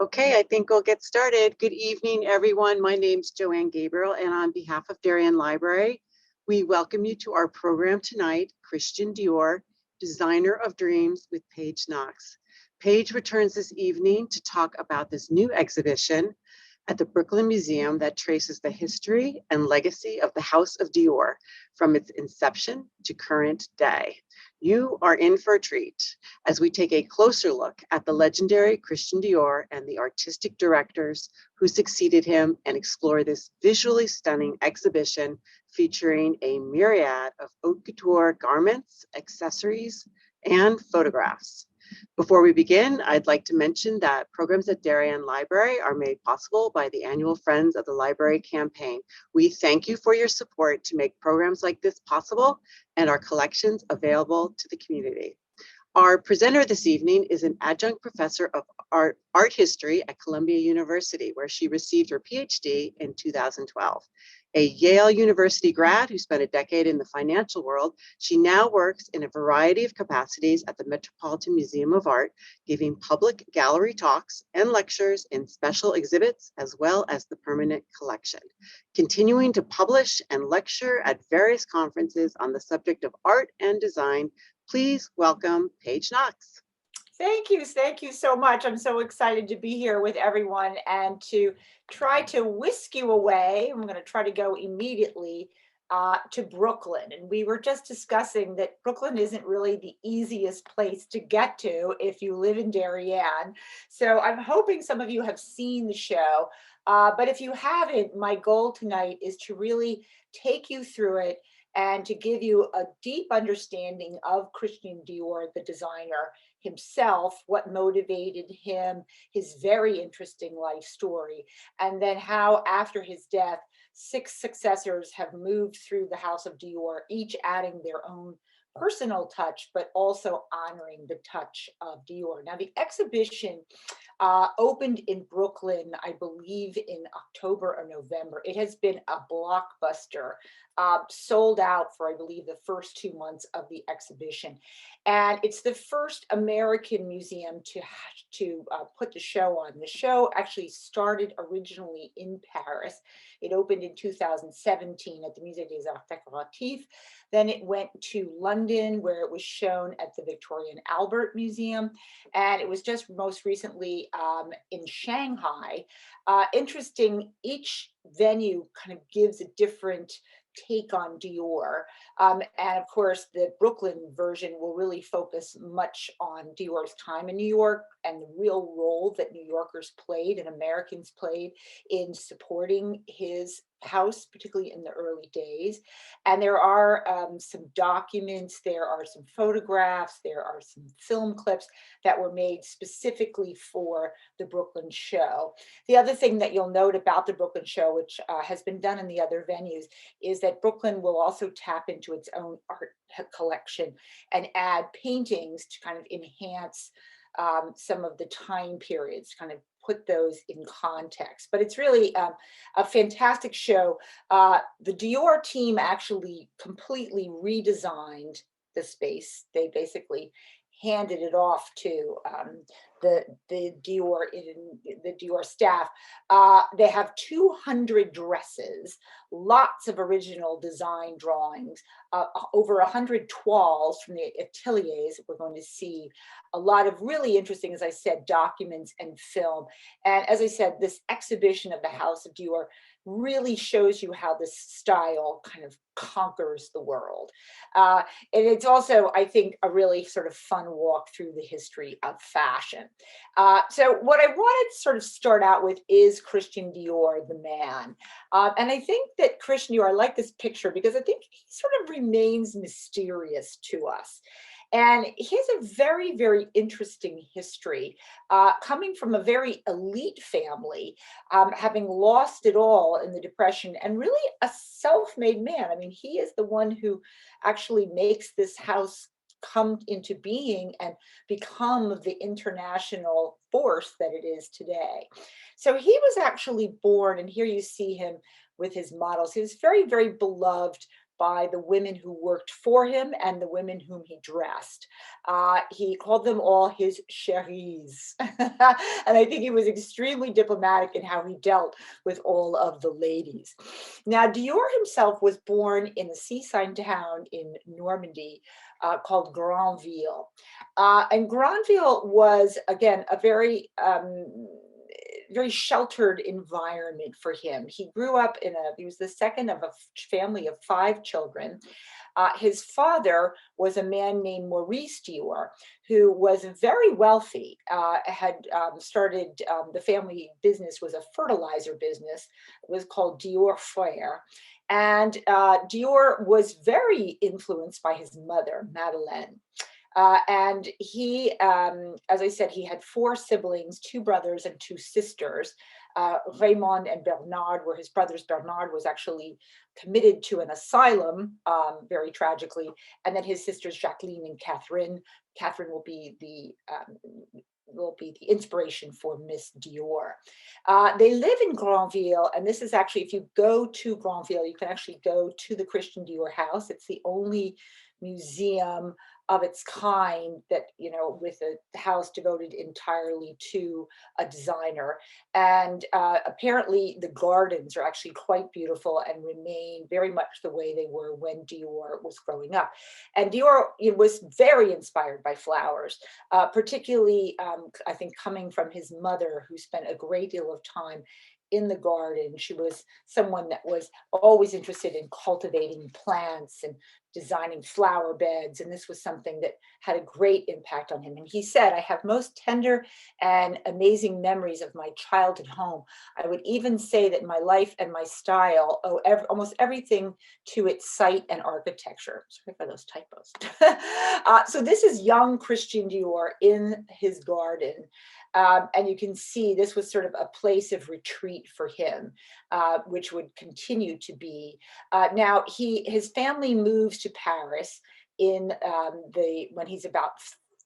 Okay, I think we'll get started. Good evening, everyone. My name's Joanne Gabriel, and on behalf of Darien Library, we welcome you to our program tonight, Christian Dior, Designer of Dreams with Page Knox. Page returns this evening to talk about this new exhibition at the Brooklyn Museum that traces the history and legacy of the House of Dior from its inception to current day. You are in for a treat as we take a closer look at the legendary Christian Dior and the artistic directors who succeeded him and explore this visually stunning exhibition featuring a myriad of haute couture garments, accessories, and photographs. Before we begin, I'd like to mention that programs at Darien Library are made possible by the annual Friends of the Library campaign. We thank you for your support to make programs like this possible and our collections available to the community. Our presenter this evening is an adjunct professor of art history at Columbia University, where she received her PhD in 2012. A Yale University grad who spent a decade in the financial world, she now works in a variety of capacities at the Metropolitan Museum of Art, giving public gallery talks and lectures in special exhibits, as well as the permanent collection. Continuing to publish and lecture at various conferences on the subject of art and design, please welcome Page Knox. Thank you so much. I'm so excited to be here with everyone and to try to whisk you away. I'm going to try to go immediately to Brooklyn. And we were just discussing that Brooklyn isn't really the easiest place to get to if you live in Darien. So I'm hoping some of you have seen the show. But if you haven't, my goal tonight is to really take you through it and to give you a deep understanding of Christian Dior, the designer himself, what motivated him, his very interesting life story, and then how after his death, 6 successors have moved through the House of Dior, each adding their own personal touch, but also honoring the touch of Dior. Now, the exhibition opened in Brooklyn, I believe in October or November. It has been a blockbuster, sold out for, I believe, the first 2 months of the exhibition. And it's the first American museum to put the show on. The show actually started originally in Paris. It opened in 2017 at the Musée des Arts Décoratifs. Then it went to London, where it was shown at the Victoria and Albert Museum. And it was just most recently in Shanghai. Interesting, each venue kind of gives a different take on Dior. And of course, the Brooklyn version will really focus much on Dior's time in New York and the real role that New Yorkers played and Americans played in supporting his house, particularly in the early days. And there are some documents, there are some photographs, there are some film clips that were made specifically for the Brooklyn show. The other thing that you'll note about the Brooklyn show, which has been done in the other venues, is that Brooklyn will also tap into its own art collection and add paintings to kind of enhance some of the time periods, kind of put those in context. But it's really a fantastic show. The Dior team actually completely redesigned the space. They basically handed it off to the Dior staff. They have 200 dresses, lots of original design drawings, over 100 toiles from the ateliers that we're going to see, a lot of really interesting, as I said, documents and film. And as I said, this exhibition of the House of Dior really shows you how this style kind of conquers the world. And it's also, I think, a really sort of fun walk through the history of fashion. So what I wanted to sort of start out with is Christian Dior, the man. And I think that Christian Dior, I like this picture because I think he sort of remains mysterious to us. And he has a very, very interesting history, coming from a very elite family, having lost it all in the Depression, and really a self-made man. I mean, he is the one who actually makes this house come into being and become the international force that it is today. So he was actually born, and here you see him with his models. He was very, very beloved by the women who worked for him and the women whom he dressed. He called them all his chéries. And I think he was extremely diplomatic in how he dealt with all of the ladies. Now, Dior himself was born in a seaside town in Normandy called Granville. And Granville was, again, a very sheltered environment for him. He grew up he was the second of a family of 5 children. His father was a man named Maurice Dior, who was very wealthy, had started, the family business was a fertilizer business. It was called Dior Frere. And Dior was very influenced by his mother, Madeleine. And he, as I said, he had 4 siblings, 2 brothers and 2 sisters. Raymond and Bernard were his brothers. Bernard was actually committed to an asylum, very tragically. And then his sisters, Jacqueline and Catherine. Catherine will be the inspiration for Miss Dior. They live in Granville, and this is actually, if you go to Granville, you can actually go to the Christian Dior house. It's the only museum of its kind that, with a house devoted entirely to a designer. And apparently the gardens are actually quite beautiful and remain very much the way they were when Dior was growing up. And Dior was very inspired by flowers, particularly, I think, coming from his mother, who spent a great deal of time in the garden. She was someone that was always interested in cultivating plants and designing flower beds. And this was something that had a great impact on him. And he said, I have most tender and amazing memories of my childhood home. I would even say that my life and my style owe almost everything to its site and architecture. Sorry for those typos. So this is young Christian Dior in his garden. And you can see this was sort of a place of retreat for him, which would continue to be. Now, his family moves to Paris when he's about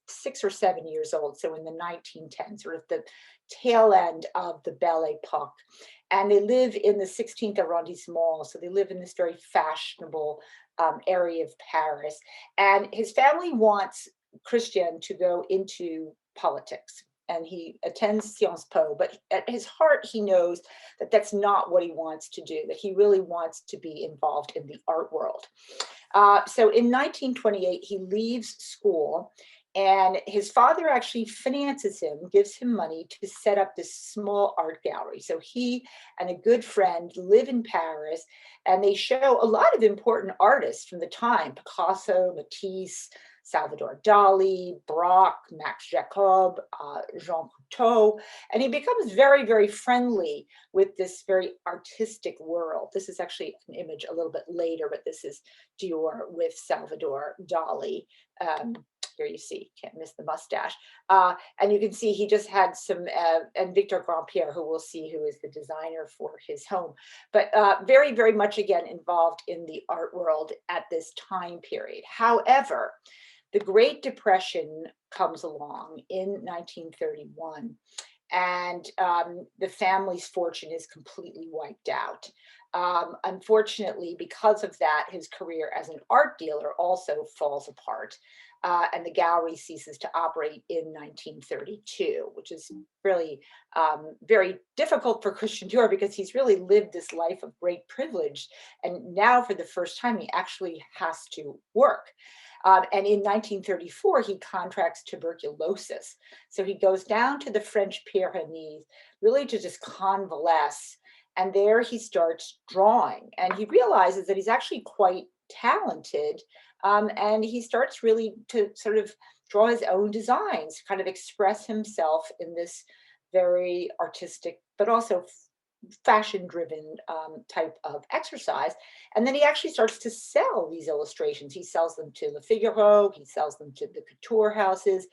6 or 7 years old, so in the 1910s, sort of the tail end of the Belle Epoque. And they live in the 16th arrondissement, so they live in this very fashionable area of Paris. And his family wants Christian to go into politics. And he attends Sciences Po, but at his heart, he knows that that's not what he wants to do, that he really wants to be involved in the art world. So in 1928, he leaves school, and his father actually finances him, gives him money to set up this small art gallery. So he and a good friend live in Paris, and they show a lot of important artists from the time: Picasso, Matisse, Salvador Dali, Braque, Max Jacob, Jean Cousteau, and he becomes very, very friendly with this very artistic world. This is actually an image a little bit later, but this is Dior with Salvador Dali. Here you see, can't miss the mustache. And you can see he just had some, and Victor Grandpierre, who we'll see, who is the designer for his home, but very, very much, again, involved in the art world at this time period. However, the Great Depression comes along in 1931, and the family's fortune is completely wiped out. Unfortunately, because of that, his career as an art dealer also falls apart, and the gallery ceases to operate in 1932, which is really very difficult for Christian Dior, because he's really lived this life of great privilege, and now for the first time he actually has to work. And in 1934, he contracts tuberculosis. So he goes down to the French Pyrenees, really to just convalesce. And there he starts drawing. And he realizes that he's actually quite talented. And he starts really to sort of draw his own designs, kind of express himself in this very artistic, but also fashion-driven type of exercise. And then he actually starts to sell these illustrations. He sells them to Le Figaro, he sells them to the couture houses,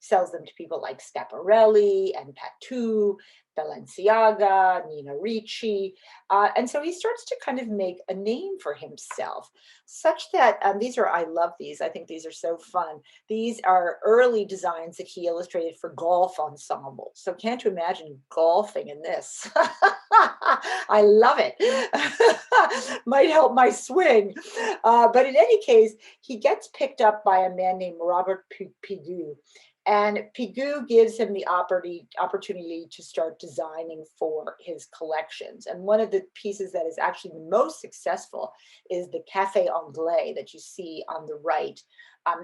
sells them to people like Schiaparelli and Patou, Balenciaga, Nina Ricci. And so he starts to kind of make a name for himself, such that I love these. I think these are so fun. These are early designs that he illustrated for golf ensembles. So can't you imagine golfing in this? I love it. Might help my swing. But in any case, he gets picked up by a man named Robert Pigou. And Pigou gives him the opportunity to start designing for his collections. And one of the pieces that is actually the most successful is the Cafe Anglais that you see on the right.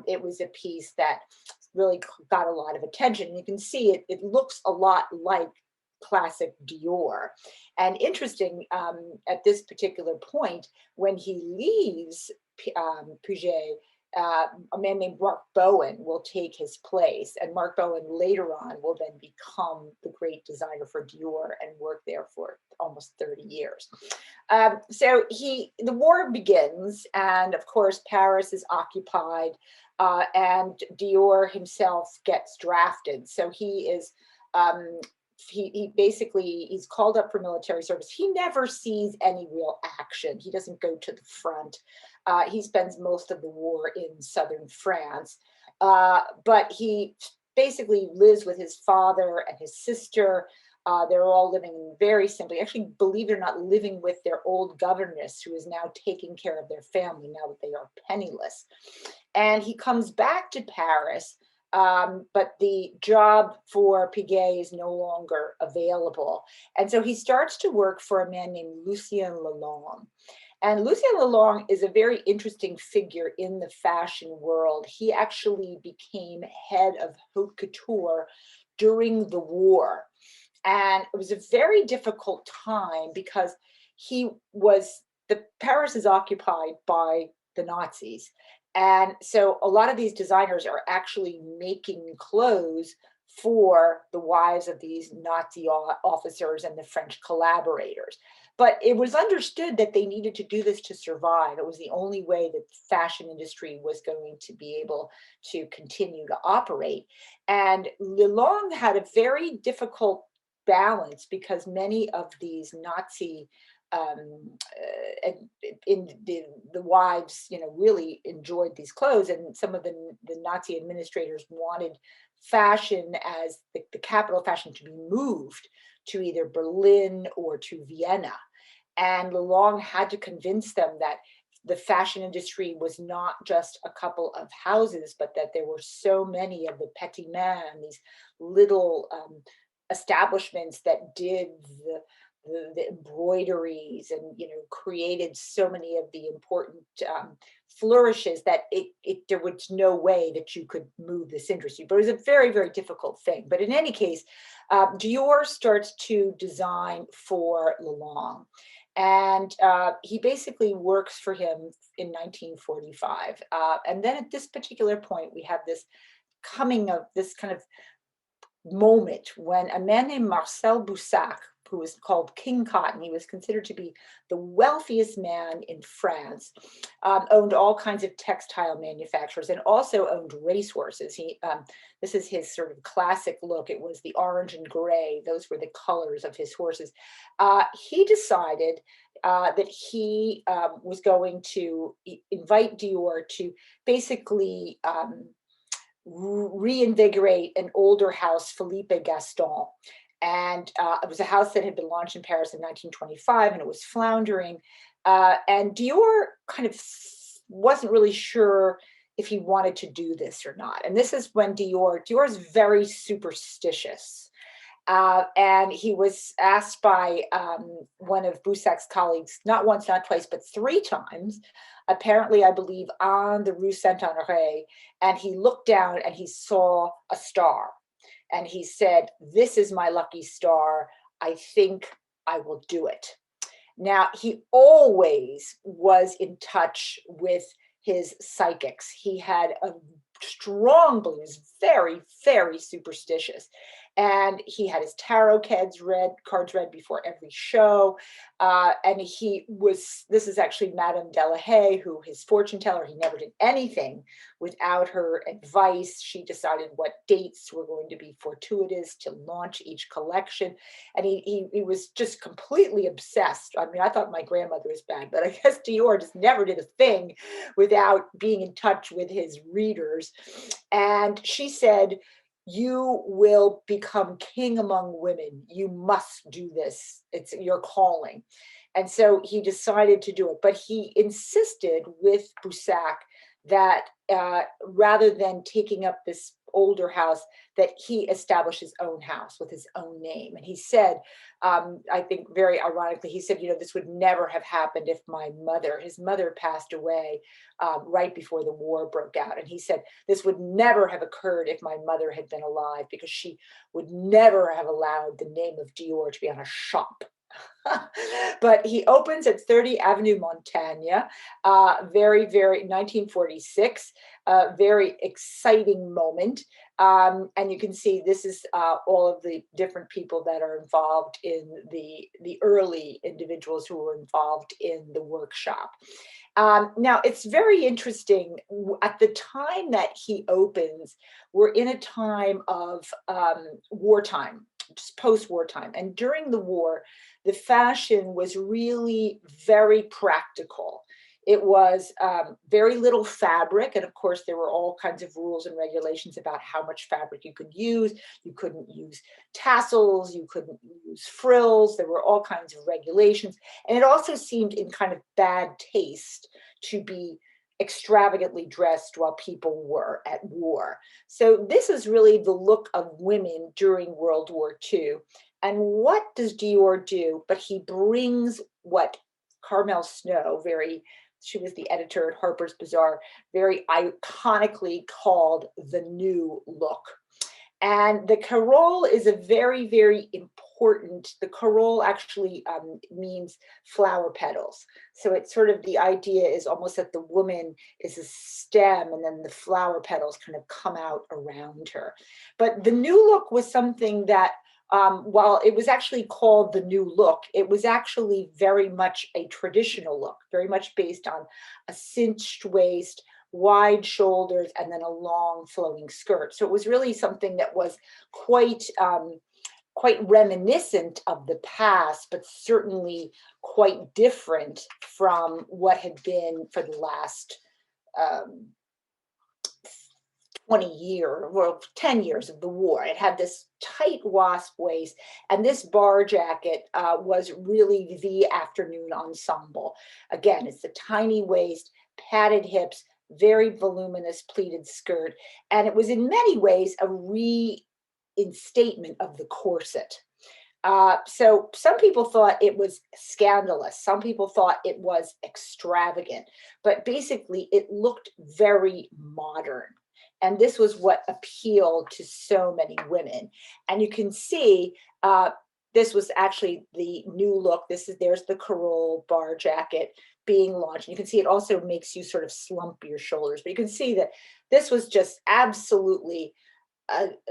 It was a piece that really got a lot of attention. You can see it looks a lot like classic Dior. And interesting, at this particular point, when he leaves Puget, a man named Mark Bowen will take his place, and Mark Bowen later on will then become the great designer for Dior and work there for almost 30 years. So the war begins, and of course Paris is occupied, and Dior himself gets drafted. So he is he's called up for military service. He never sees any real action. He doesn't go to the front. He spends most of the war in southern France, but he basically lives with his father and his sister. They're all living very simply. Actually, believe it or not, living with their old governess, who is now taking care of their family now that they are penniless. And he comes back to Paris, but the job for Piguet is no longer available. And so he starts to work for a man named Lucien Lelong. And Lucien Lelong is a very interesting figure in the fashion world. He actually became head of haute couture during the war. And it was a very difficult time because Paris is occupied by the Nazis. And so a lot of these designers are actually making clothes for the wives of these Nazi officers and the French collaborators. But it was understood that they needed to do this to survive. It was the only way that the fashion industry was going to be able to continue to operate. And Lelong had a very difficult balance because many of these Nazi in the wives, really enjoyed these clothes, and some of the Nazi administrators wanted fashion as the capital of fashion to be moved to either Berlin or to Vienna. And Lelong had to convince them that the fashion industry was not just a couple of houses, but that there were so many of the petit mains, these little establishments that did the embroideries and created so many of the important flourishes that there was no way that you could move this industry. But it was a very, very difficult thing. But in any case, Dior starts to design for Lelong. And he basically works for him in 1945. And then at this particular point, we have this coming of this kind of moment when a man named Marcel Boussac, who was called King Cotton, he was considered to be the wealthiest man in France, owned all kinds of textile manufacturers and also owned racehorses. This is his sort of classic look. It was the orange and gray. Those were the colors of his horses. He decided that he was going to invite Dior to basically reinvigorate an older house, Philippe Gaston. And it was a house that had been launched in Paris in 1925, and it was floundering. And Dior kind of wasn't really sure if he wanted to do this or not. And this is when Dior is very superstitious. And he was asked by one of Boussac's colleagues, not once, not twice, but 3 times, apparently, I believe, on the Rue Saint-Honoré. And he looked down and he saw a star. And he said, "This is my lucky star. I think I will do it." Now, he always was in touch with his psychics. He had a strong belief, he was very, very superstitious. And he had his tarot cards read before every show. And this is actually Madame Delahaye, who his fortune teller. He never did anything without her advice. She decided what dates were going to be fortuitous to launch each collection. And he was just completely obsessed. I mean, I thought my grandmother was bad, but I guess Dior just never did a thing without being in touch with his readers. And she said, you will become king among women. You must do this. It's your calling. And so he decided to do it. But he insisted with Boussac that rather than taking up this older house, that he established his own house with his own name. And he said, I think very ironically, he said, this would never have happened if his mother passed away right before the war broke out. And he said, this would never have occurred if my mother had been alive, because she would never have allowed the name of Dior to be on a shop. But he opens at 30 Avenue Montaigne, very, very 1946, very exciting moment. And you can see this is all of the different people that are involved in the early individuals who were involved in the workshop. Now, it's very interesting. At the time that he opens, we're in a time of wartime, just post-war time. And during the war, the fashion was really very practical. It was very little fabric. And of course, there were all kinds of rules and regulations about how much fabric you could use. You couldn't use tassels. You couldn't use frills. There were all kinds of regulations. And it also seemed in kind of bad taste to be extravagantly dressed while people were at war. So this is really the look of women during World War II. And what does Dior do? But he brings what Carmel Snow, she was the editor at Harper's Bazaar, very iconically called the new look. And the carole is a very, very important, the carole actually means flower petals. So it's sort of, the idea is almost that the woman is a stem and then the flower petals kind of come out around her. But the new look was something that, while it was actually called the new look, it was actually very much a traditional look, very much based on a cinched waist, wide shoulders, and then a long flowing skirt. So it was really something that was quite reminiscent of the past, but certainly quite different from what had been for the last 20 years or 10 years of the war. It had this tight wasp waist, and this bar jacket was really the afternoon ensemble. Again, it's the tiny waist, padded hips, very voluminous pleated skirt, and it was in many ways a reinstatement of the corset. So some people thought it was scandalous. Some people thought it was extravagant, but basically it looked very modern. And this was what appealed to so many women. And you can see this was actually the new look. There's the carole bar jacket being launched. And you can see it also makes you sort of slump your shoulders. But you can see that this was just absolutely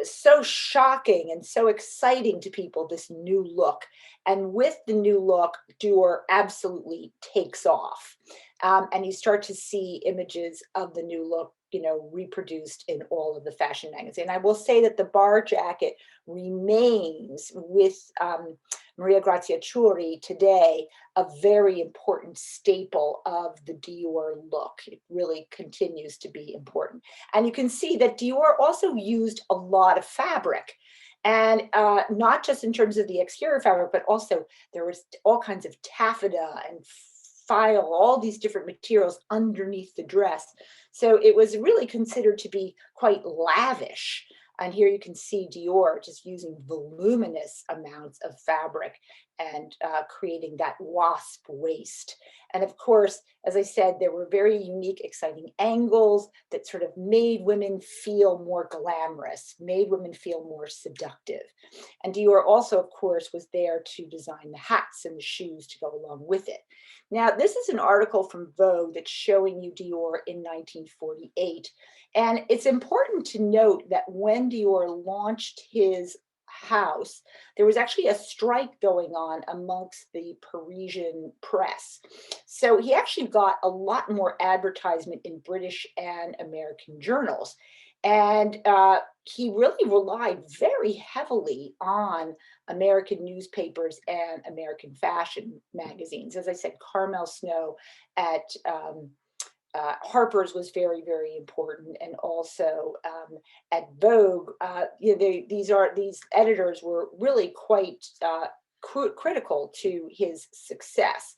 so shocking and so exciting to people, this new look. And with the new look, Dior absolutely takes off. And you start to see images of the new look, reproduced in all of the fashion magazines. I will say that the bar jacket remains with Maria Grazia Chiuri today a very important staple of the Dior look. It really continues to be important. And you can see that Dior also used a lot of fabric. And not just in terms of the exterior fabric, but also there was all kinds of taffeta and file, all these different materials underneath the dress. So it was really considered to be quite lavish. And here you can see Dior just using voluminous amounts of fabric and creating that wasp waist. And of course, as I said, there were very unique, exciting angles that sort of made women feel more glamorous, made women feel more seductive. And Dior also, of course, was there to design the hats and the shoes to go along with it. Now, this is an article from Vogue that's showing you Dior in 1948. And it's important to note that when Dior launched his house, there was actually a strike going on amongst the Parisian press. So he actually got a lot more advertisement in British and American journals. And he really relied very heavily on American newspapers and American fashion magazines. As I said, Carmel Snow at Harper's was very, very important, and also at Vogue. These editors were really quite critical to his success.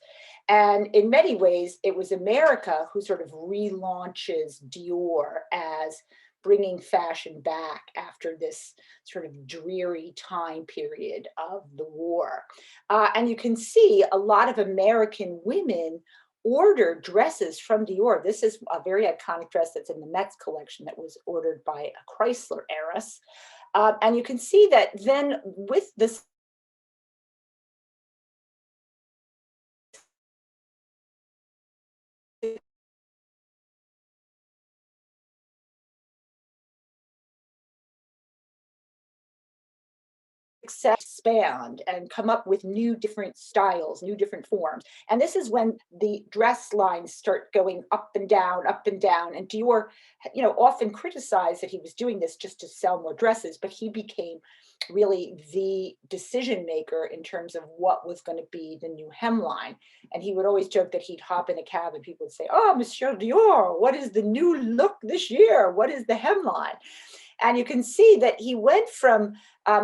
And in many ways, it was America who sort of relaunches Dior as bringing fashion back after this sort of dreary time period of the war. And you can see a lot of American women ordered dresses from Dior. This is a very iconic dress that's in the Met's collection that was ordered by a Chrysler heiress. And you can see that then with this expand and come up with new different styles, new different forms. And this is when the dress lines start going up and down, up and down. And Dior, often criticized that he was doing this just to sell more dresses, but he became really the decision maker in terms of what was going to be the new hemline. And he would always joke that he'd hop in a cab and people would say, "Oh, Monsieur Dior, what is the new look this year? What is the hemline?" And you can see that he went from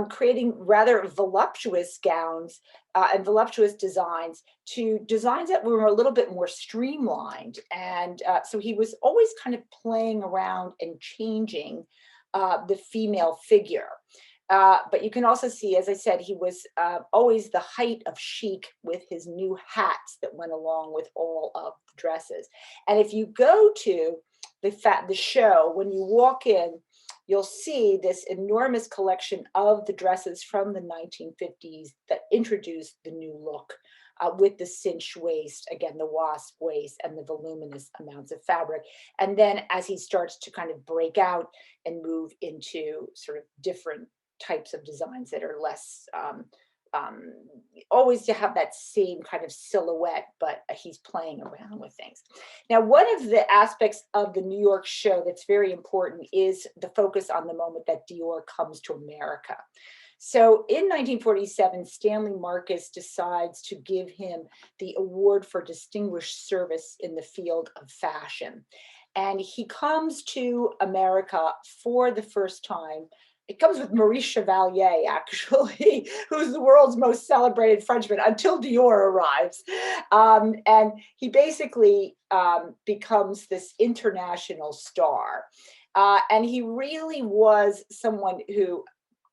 creating rather voluptuous gowns and voluptuous designs to designs that were a little bit more streamlined. And so he was always kind of playing around and changing the female figure. But you can also see, as I said, he was always the height of chic with his new hats that went along with all of the dresses. And if you go to the show, when you walk in, you'll see this enormous collection of the dresses from the 1950s that introduced the new look with the cinch waist, again, the wasp waist and the voluminous amounts of fabric. And then as he starts to kind of break out and move into sort of different types of designs that are less always to have that same kind of silhouette, but he's playing around with things. Now, one of the aspects of the New York show that's very important is the focus on the moment that Dior comes to America. So in 1947, Stanley Marcus decides to give him the award for distinguished service in the field of fashion. And he comes to America for the first time. It comes with Maurice Chevalier, actually, who's the world's most celebrated Frenchman until Dior arrives. And he basically becomes this international star. And he really was someone who,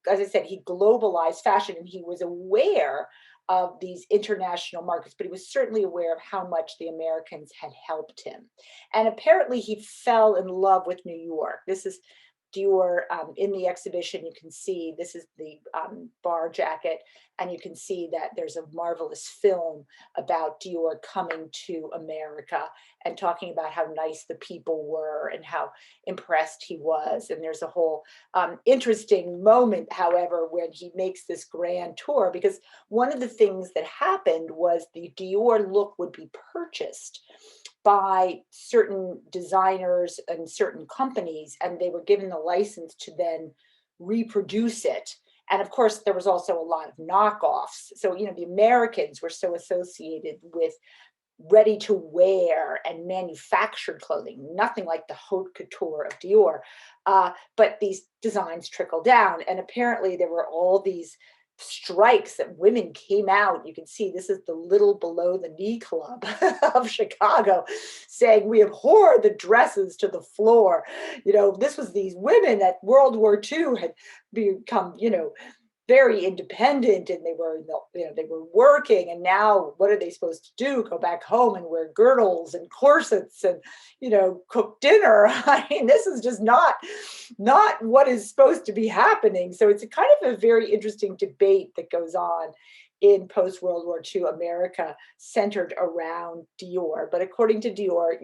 as I said, he globalized fashion and he was aware of these international markets, but he was certainly aware of how much the Americans had helped him. And apparently he fell in love with New York. This is Dior in the exhibition. You can see this is the bar jacket, and you can see that there's a marvelous film about Dior coming to America and talking about how nice the people were and how impressed he was. And there's a whole interesting moment, however, when he makes this grand tour, because one of the things that happened was the Dior look would be purchased by certain designers and certain companies, and they were given the license to then reproduce it. And of course, there was also a lot of knockoffs. So, the Americans were so associated with ready to wear and manufactured clothing, nothing like the haute couture of Dior. But these designs trickle down. And apparently there were all these strikes that women came out. You can see this is the Little Below the Knee Club of Chicago saying, "We abhor the dresses to the floor." This was these women at World War II had become, very independent, and they were working, and now what are they supposed to do? Go back home and wear girdles and corsets and cook dinner? I mean, this is just not what is supposed to be happening. So it's a kind of a very interesting debate that goes on in post-World War II America centered around Dior. But according to Dior,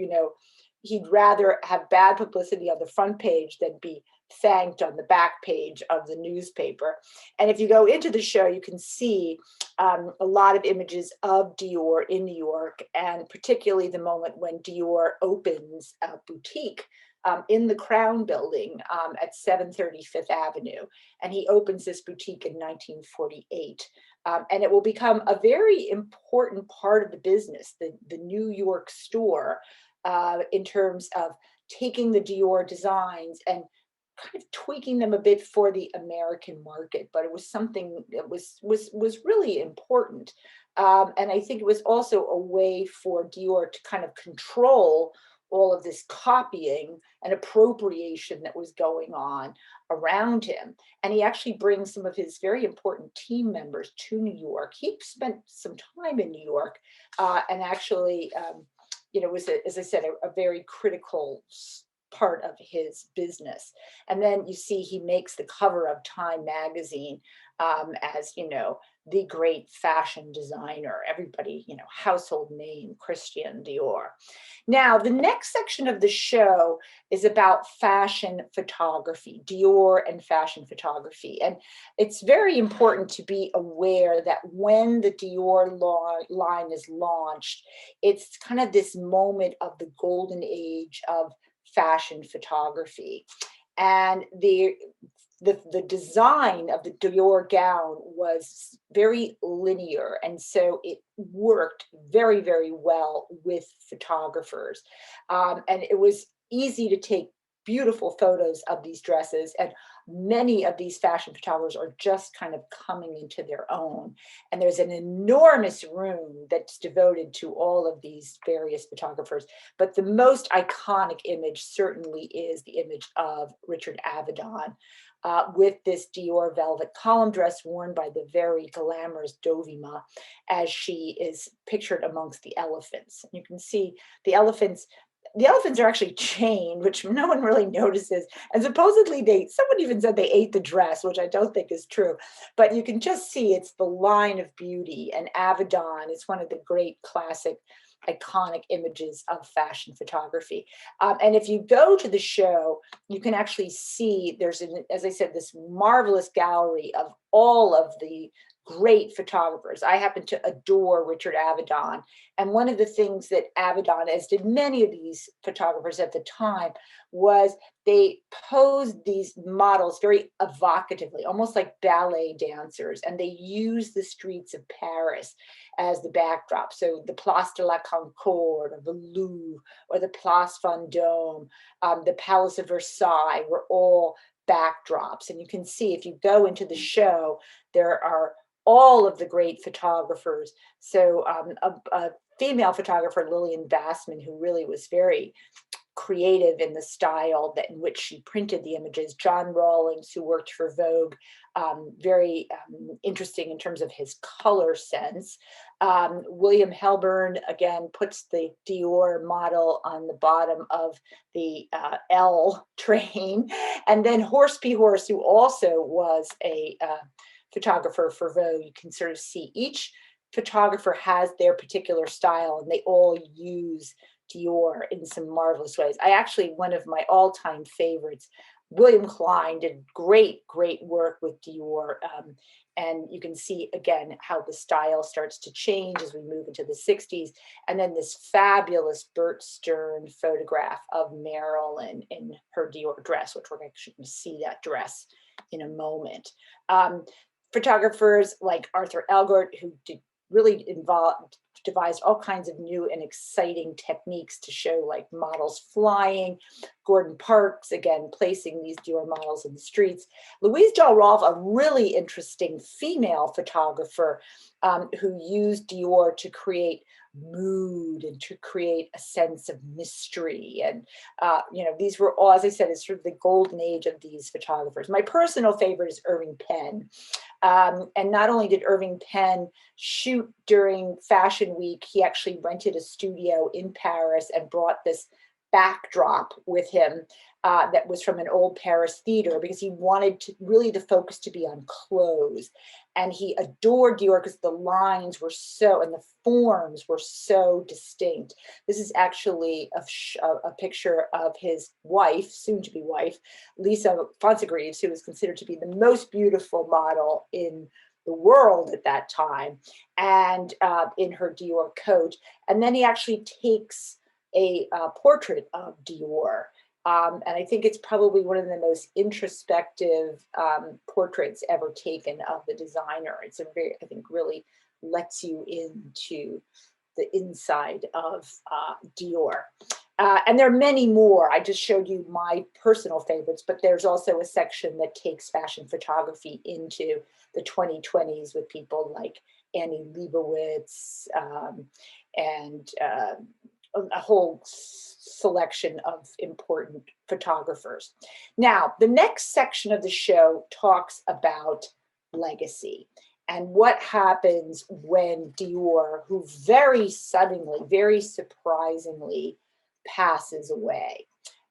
he'd rather have bad publicity on the front page than be thanked on the back page of the newspaper. And if you go into the show, you can see a lot of images of Dior in New York, and particularly the moment when Dior opens a boutique in the Crown Building at 730 Fifth Avenue. And he opens this boutique in 1948. And it will become a very important part of the business, the New York store, in terms of taking the Dior designs and kind of tweaking them a bit for the American market. But it was something that was really important. And I think it was also a way for Dior to kind of control all of this copying and appropriation that was going on around him. And he actually brings some of his very important team members to New York. He spent some time in New York and actually, was, as I said, a very critical part of his business. And then you see he makes the cover of Time magazine as, the great fashion designer, everybody, household name, Christian Dior. Now, the next section of the show is about fashion photography, Dior and fashion photography. And it's very important to be aware that when the Dior line is launched, it's kind of this moment of the golden age of fashion photography. And the design of the Dior gown was very linear, and so it worked very, very well with photographers. And it was easy to take beautiful photos of these dresses, and many of these fashion photographers are just kind of coming into their own. And there's an enormous room that's devoted to all of these various photographers. But the most iconic image certainly is the image of Richard Avedon, with this Dior velvet column dress worn by the very glamorous Dovima as she is pictured amongst the elephants. You can see the elephants are actually chained, which no one really notices. And supposedly someone even said they ate the dress, which I don't think is true. But you can just see it's the line of beauty. And Avedon is one of the great classic iconic images of fashion photography. And if you go to the show, you can actually see there's, as I said, this marvelous gallery of all of the great photographers. I happen to adore Richard Avedon. And one of the things that Avedon, as did many of these photographers at the time, was they posed these models very evocatively, almost like ballet dancers. And they used the streets of Paris as the backdrop. So the Place de la Concorde, or the Louvre, or the Place Vendôme, the Palace of Versailles were all backdrops. And you can see, if you go into the show, there are all of the great photographers. So a female photographer, Lillian Bassman, who really was very creative in the style in which she printed the images. John Rawlings, who worked for Vogue, very interesting in terms of his color sense. William Helburn, again, puts the Dior model on the bottom of the L train. And then Horse P. Horse, who also was a photographer for Vogue. You can sort of see each photographer has their particular style, and they all use Dior in some marvelous ways. One of my all-time favorites, William Klein, did great work with Dior. And you can see, again, how the style starts to change as we move into the 60s. And then this fabulous Bert Stern photograph of Marilyn in her Dior dress, which we're actually going to see that dress in a moment. Photographers like Arthur Elgort, who devised all kinds of new and exciting techniques to show like models flying. Gordon Parks, again, placing these Dior models in the streets. Louise Del Rolfe, a really interesting female photographer who used Dior to create mood and to create a sense of mystery. And, these were all, as I said, it's sort of the golden age of these photographers. My personal favorite is Irving Penn. And not only did Irving Penn shoot during Fashion Week, he actually rented a studio in Paris and brought this backdrop with him that was from an old Paris theater, because he wanted to really the focus to be on clothes. And he adored Dior because the lines were so, and the forms were so distinct. This is actually a picture of his wife, soon to be wife, Lisa Fonsegrives, who was considered to be the most beautiful model in the world at that time, and in her Dior coat. And then he actually takes a portrait of Dior. And I think it's probably one of the most introspective portraits ever taken of the designer. It's a very, I think, really lets you into the inside of Dior. And there are many more. I just showed you my personal favorites, but there's also a section that takes fashion photography into the 2020s with people like Annie Leibovitz and a whole selection of important photographers. Now, the next section of the show talks about legacy and what happens when Dior, who very suddenly, very surprisingly passes away.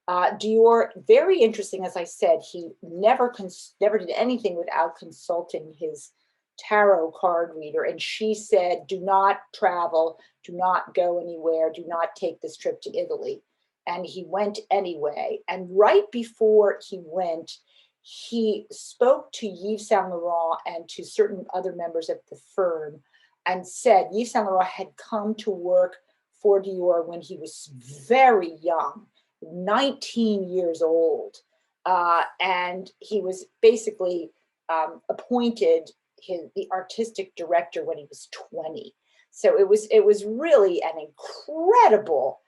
Dior, very interesting, as I said, he never did anything without consulting his tarot card reader, and she said, do not travel, do not go anywhere, do not take this trip to Italy. And he went anyway. And right before he went, he spoke to Yves Saint Laurent and to certain other members of the firm and said Yves Saint Laurent had come to work for Dior when he was very young, 19 years old. And he was basically appointed the artistic director when he was 20. So it was really an incredible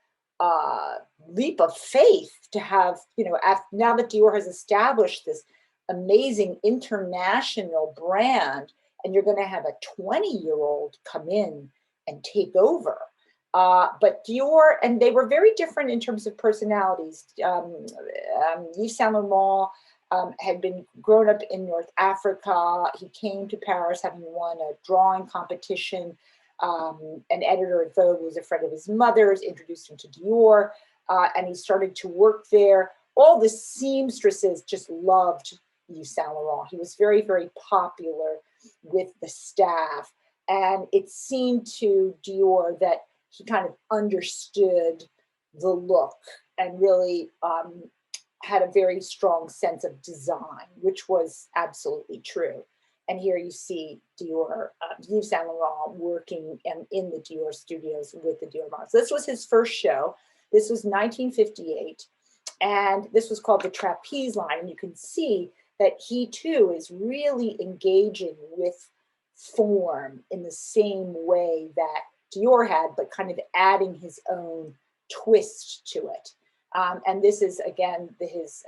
leap of faith to have, now that Dior has established this amazing international brand, and you're going to have a 20-year-old come in and take over. But Dior, and they were very different in terms of personalities. Yves Saint Laurent had been grown up in North Africa. He came to Paris having won a drawing competition. An editor at Vogue was a friend of his mother's, introduced him to Dior, and he started to work there. All the seamstresses just loved Yves Saint Laurent. He was very, very popular with the staff. And it seemed to Dior that he kind of understood the look and really had a very strong sense of design, which was absolutely true. And here you see Dior, Yves Saint Laurent working in the Dior studios with the Dior models. This was his first show. This was 1958. And this was called the Trapeze line. And you can see that he too is really engaging with form in the same way that Dior had, but kind of adding his own twist to it. And this is, again, his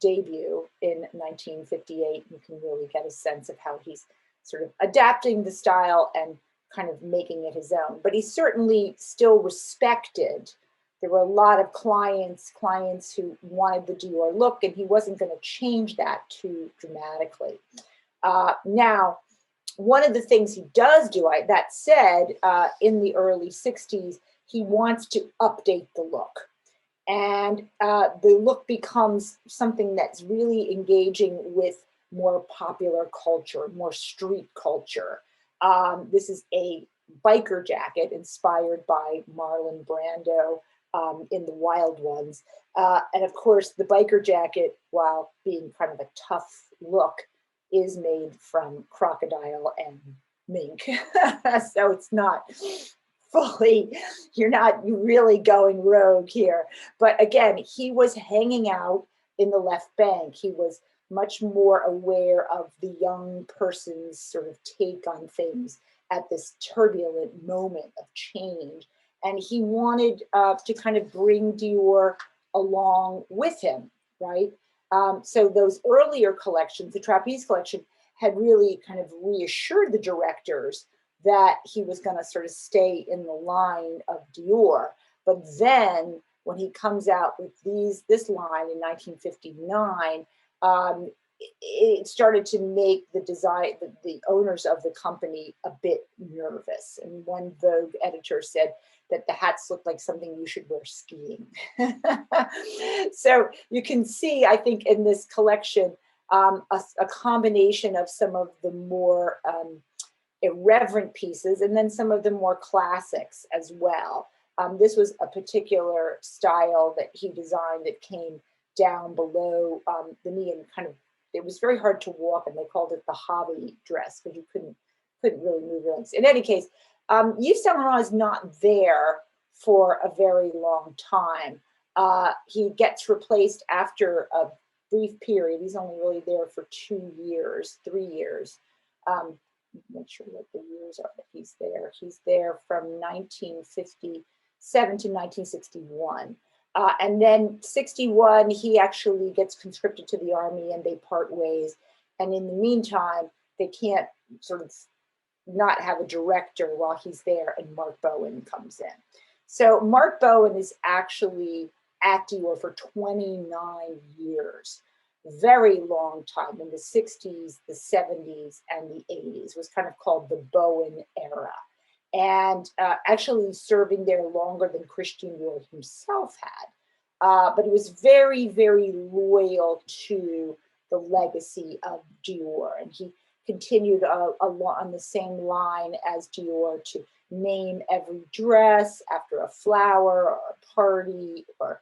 debut in 1958. You can really get a sense of how he's sort of adapting the style and kind of making it his own. But he certainly still respected. There were a lot of clients who wanted the Dior look, and he wasn't going to change that too dramatically. Now, one of the things he does do, that said, in the early 60s, he wants to update the look. And the look becomes something that's really engaging with more popular culture, more street culture. This is a biker jacket inspired by Marlon Brando in The Wild Ones. And of course, the biker jacket, while being kind of a tough look, is made from crocodile and mink. So it's not fully, you're really going rogue here. But again, he was hanging out in the left bank. He was much more aware of the young person's sort of take on things at this turbulent moment of change. And he wanted to kind of bring Dior along with him, right? So those earlier collections, the Trapeze collection, had really kind of reassured the directors that he was going to sort of stay in the line of Dior. But then when he comes out with this line in 1959, it started to make the owners of the company a bit nervous. And one Vogue editor said, that the hats looked like something you should wear skiing. So you can see, I think, in this collection, a combination of some of the more irreverent pieces and then some of the more classics as well. This was a particular style that he designed that came down below the knee and kind of, it was very hard to walk, and they called it the hobby dress because you couldn't really move your legs. In any case, Yves Saint Laurent is not there for a very long time. He gets replaced after a brief period. He's only really there for 2 years, 3 years. Make sure what the years are that he's there. He's there from 1957 to 1961. And then 61, he actually gets conscripted to the army and they part ways. And in the meantime, they can't sort of not have a director while he's there, and Mark Bowen comes in. So Mark Bowen is actually at Dior for 29 years. Very long time. In the 60s, the 70s, and the 80s was kind of called the Bowen era. And actually serving there longer than Christian Dior himself had. But he was very, very loyal to the legacy of Dior. And he continued on the same line as Dior to name every dress after a flower or a party, or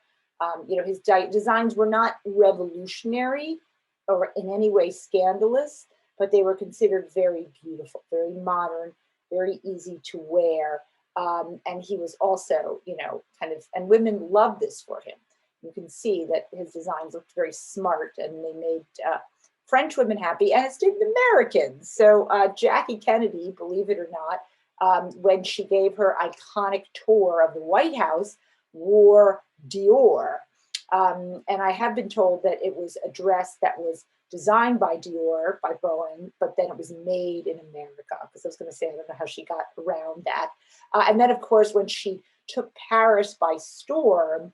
his designs were not revolutionary or in any way scandalous, but they were considered very beautiful, very modern, very easy to wear. And he was also, and women loved this for him. You can see that his designs looked very smart, and they made French women happy, as did the Americans. So Jackie Kennedy, believe it or not, when she gave her iconic tour of the White House, wore Dior. And I have been told that it was a dress that was designed by Dior, by Bowen, but then it was made in America, because I was going to say, I don't know how she got around that. And then, of course, when she took Paris by storm,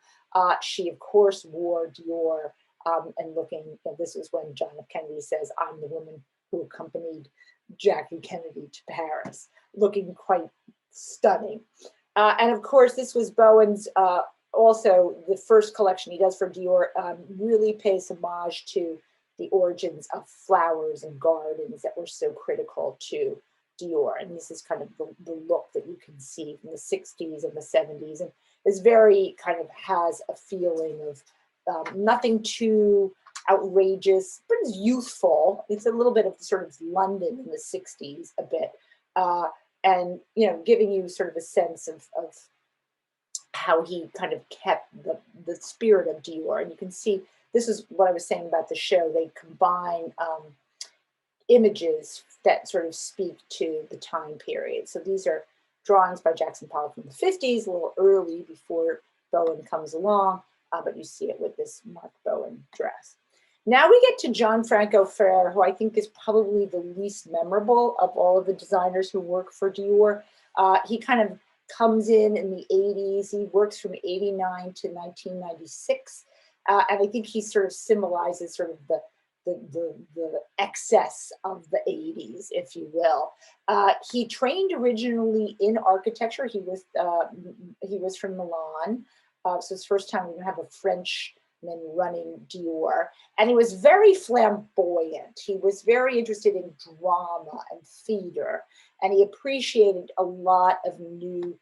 she, of course, wore Dior. And looking, this is when John F. Kennedy says, "I'm the woman who accompanied Jackie Kennedy to Paris," looking quite stunning. And of course, this was Bowen's, also the first collection he does for Dior, really pays homage to the origins of flowers and gardens that were so critical to Dior. And this is kind of the look that you can see from the 60s and the 70s. And it's very kind of has a feeling of nothing too outrageous, but it's youthful. It's a little bit of sort of London in the 60s a bit. And, giving you sort of a sense of how he kind of kept the spirit of Dior. And you can see, this is what I was saying about the show. They combine images that sort of speak to the time period. So these are drawings by Jackson Pollock from the 50s, a little early before Bowen comes along. But you see it with this Mark Bowen dress. Now we get to Gianfranco Ferrer, who I think is probably the least memorable of all of the designers who work for Dior. He kind of comes in the 80s. He works from 89 to 1996. And I think he sort of symbolizes sort of the excess of the 80s, if you will. He trained originally in architecture. He was from Milan. So it's the first time we have a Frenchman running Dior. And he was very flamboyant. He was very interested in drama and theater. And he appreciated a lot of new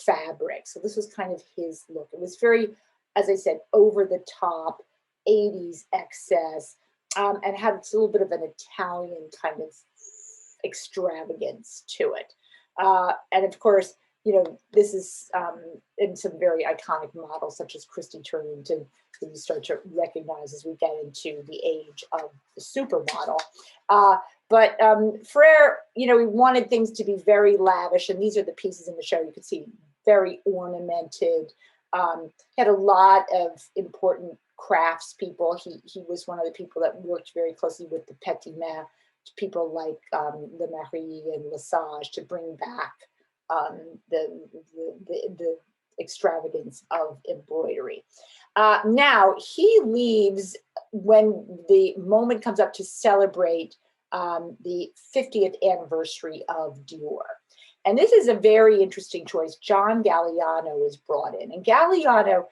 fabric. So this was kind of his look. It was very, as I said, over the top, 80s excess, and had a little bit of an Italian kind of extravagance to it. And of course, this is in some very iconic models, such as Christy Turlington, that you start to recognize as we get into the age of the supermodel. But Ferrer, he wanted things to be very lavish, and these are the pieces in the show. You can see very ornamented. He had a lot of important crafts people. He was one of the people that worked very closely with the petit main, people like Le Marie and Lesage, to bring back the extravagance of embroidery. Now he leaves when the moment comes up to celebrate the 50th anniversary of Dior. And this is a very interesting choice. John Galliano is brought in. And Galliano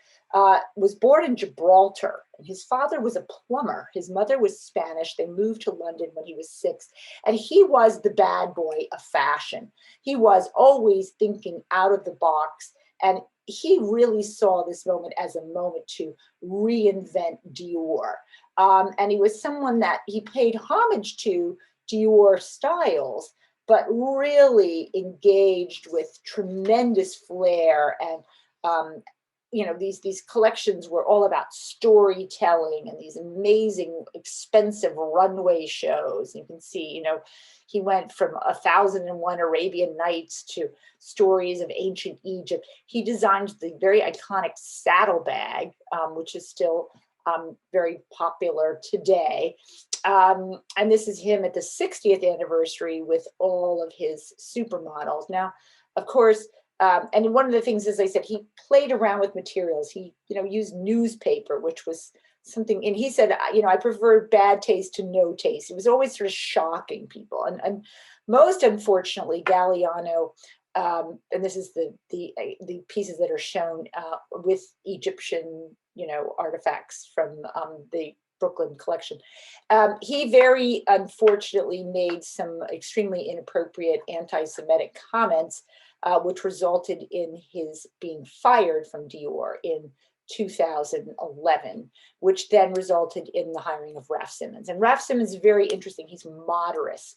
was born in Gibraltar. And his father was a plumber. His mother was Spanish. They moved to London when he was 6. And he was the bad boy of fashion. He was always thinking out of the box. And he really saw this moment as a moment to reinvent Dior. And he was someone that he paid homage to Dior styles, but really engaged with tremendous flair. And these collections were all about storytelling and these amazing, expensive runway shows. You can see, he went from 1001 Arabian Nights to stories of ancient Egypt. He designed the very iconic saddlebag, which is still very popular today. And this is him at the 60th anniversary with all of his supermodels. Now, of course, and one of the things, as I said, he played around with materials. He, used newspaper, which was something, and he said, I prefer bad taste to no taste. It was always sort of shocking people. And most unfortunately, Galliano, and this is the pieces that are shown with Egyptian, artifacts from the Brooklyn collection. He very unfortunately made some extremely inappropriate anti-Semitic comments, which resulted in his being fired from Dior in 2011, which then resulted in the hiring of Raf Simons. And Raf Simons is very interesting. He's a modernist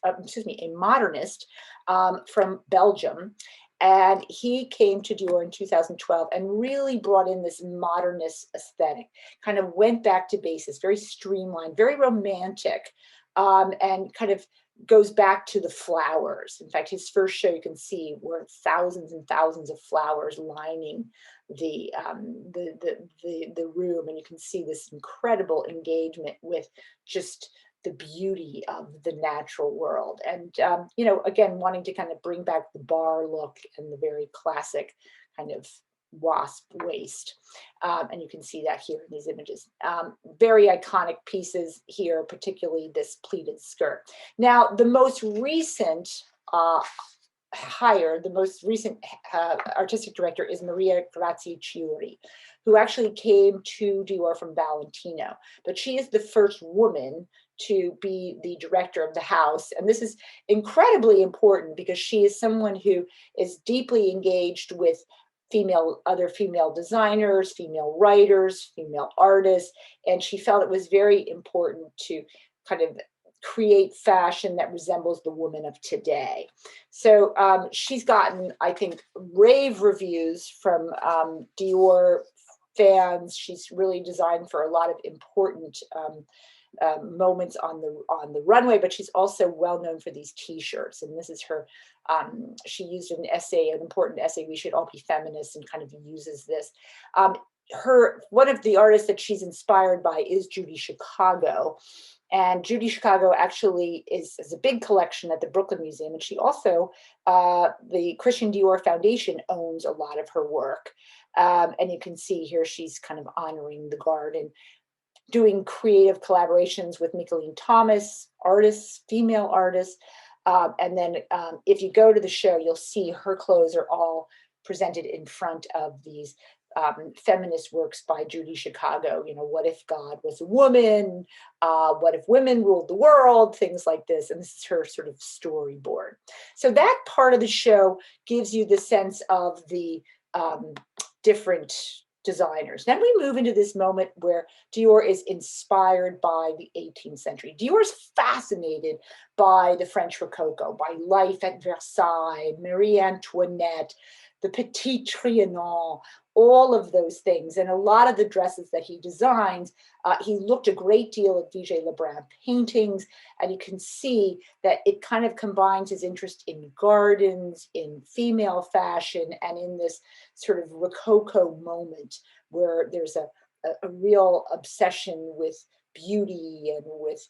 from Belgium. And he came to Dior in 2012 and really brought in this modernist aesthetic, kind of went back to basics, very streamlined, very romantic, and kind of goes back to the flowers. In fact, his first show, you can see, were thousands and thousands of flowers lining the room. And you can see this incredible engagement with just the beauty of the natural world. And, again, wanting to kind of bring back the bar look and the very classic kind of wasp waist. And you can see that here in these images. Very iconic pieces here, particularly this pleated skirt. Now, the most recent hire, the most recent artistic director is Maria Grazia Chiuri, who actually came to Dior from Valentino. But she is the first woman to be the director of the house. And this is incredibly important because she is someone who is deeply engaged with other female designers, female writers, female artists. And she felt it was very important to kind of create fashion that resembles the woman of today. So she's gotten, I think, rave reviews from Dior fans. She's really designed for a lot of important moments on the runway, but she's also well known for these T-shirts. And this is her. She used an important essay, "We Should All Be Feminists," and kind of uses this. One of the artists that she's inspired by is Judy Chicago. And Judy Chicago actually has a big collection at the Brooklyn Museum. And she also, the Christian Dior Foundation owns a lot of her work. And you can see here, she's kind of honoring the garden, doing creative collaborations with Micheline Thomas, artists, female artists. And then if you go to the show, you'll see her clothes are all presented in front of these feminist works by Judy Chicago. What if God was a woman? What if women ruled the world? Things like this. And this is her sort of storyboard. So that part of the show gives you the sense of the different designers. Then we move into this moment where Dior is inspired by the 18th century. Dior is fascinated by the French Rococo, by life at Versailles, Marie Antoinette, the Petit Trianon, all of those things. And a lot of the dresses that he designs, he looked a great deal at Vigée Lebrun paintings, and you can see that it kind of combines his interest in gardens, in female fashion, and in this sort of Rococo moment where there's a real obsession with beauty and with,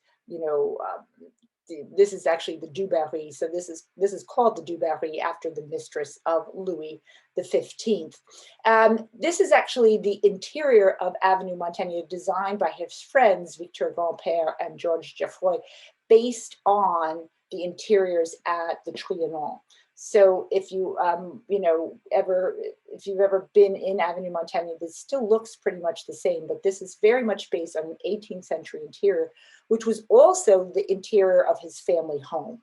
this is actually the Dubarry. So this is called the Dubarry after the mistress of Louis XV. This is actually the interior of Avenue Montaigne, designed by his friends Victor Grandpère and Georges Geoffroy, based on the interiors at the Trianon. So if you, if you've ever been in Avenue Montaigne, this still looks pretty much the same, but this is very much based on an 18th century interior, which was also the interior of his family home.